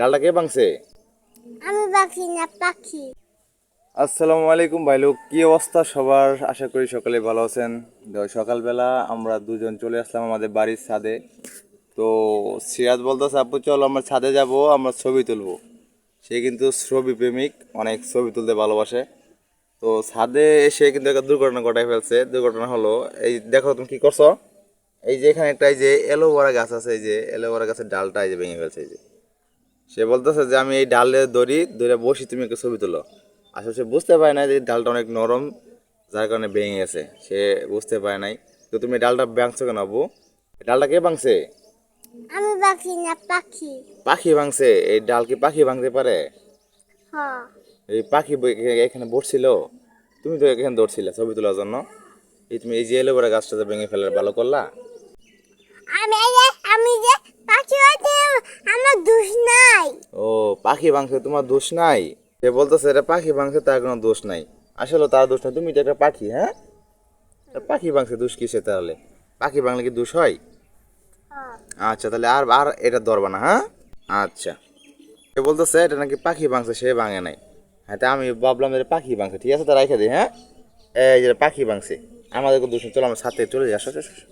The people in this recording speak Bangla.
ডালটা কে ভাঙছে? আমি পাখি না পাখি। আসসালামু আলাইকুম ভাই লোক, কি অবস্থা সবার? আশা করি সকালে ভালো আছেন। সকালবেলা আমরা দুজন চলে আসলাম আমাদের বাড়ির ছাদে। তো সিরাজ বলতেছে আপু চলো আমরা ছাদে যাব, আমরা ছবি তুলবো। সে কিন্তু ছবি প্রেমিক, অনেক ছবি তুলতে ভালোবাসে। তো ছাদে এসে কিন্তু একটা দুর্ঘটনা ঘটাই ফেলছে। দুর্ঘটনা হলো, এই দেখো তুমি কি করছো। এই যে এখানে একটা এই যে এলোভেরা গাছ আছে, এই যে এলোভেরা গাছের ডালটা এই যে ভেঙে ফেলছে। এই যে সে বলতেছে যে আমি এই ডালে ধরি ধরে বসি, তুমি একটা ছবি তুলো। আসলে সে বুঝতে পারে না যে ডালটা অনেক নরম, যার কারণে ভেঙে গেছে। সে বুঝতে পারে নাই। তো তুমি এই ডালটা ভাঙছো কেন আপু? এই ডালটা কে ভাঙছে? আমি পাখি না পাখি। পাখি ভাঙছে? এই ডাল কি পাখি ভাঙতে পারে? হ। এই পাখি এখানে বসছিল, তুমি তো এখানে ধরছিলে ছবি তোলার জন্য। এই তুমি এই যে এলোভেরা গাছটা ভেঙে ফেলার ভালো করলা। আমি যে পাখি হতে আমার দোষ নাই। ও, পাখি ভাঙছে তোমার দোষ নাই? সে বলতেছে এটা পাখি ভাঙছে তার কোনো দোষ নাই। আসলে তার দোষ নাই, তুমি তো একটা পাখি। হ্যাঁ, তা পাখি ভাঙছে দোষ কিসে তাহলে? পাখি ভাঙলে কি দোষ হয়? হ। আচ্ছা, তাহলে আর আর এটা ধরবা না, হ্যাঁ? আচ্ছা। সে বলতেছে এটা নাকি পাখি ভাঙছে, সে ভাঙে নাই। হ্যাঁ, তা আমি ভাবলাম যে এটা পাখি ভাঙছে, ঠিক আছে তা রাইখা দিই। হ্যাঁ, এই যে পাখি ভাঙছে, আমাদের কোনো দোষ নেই। চলো আমরা সাথে চলে যাই, আসো আসো, আসো।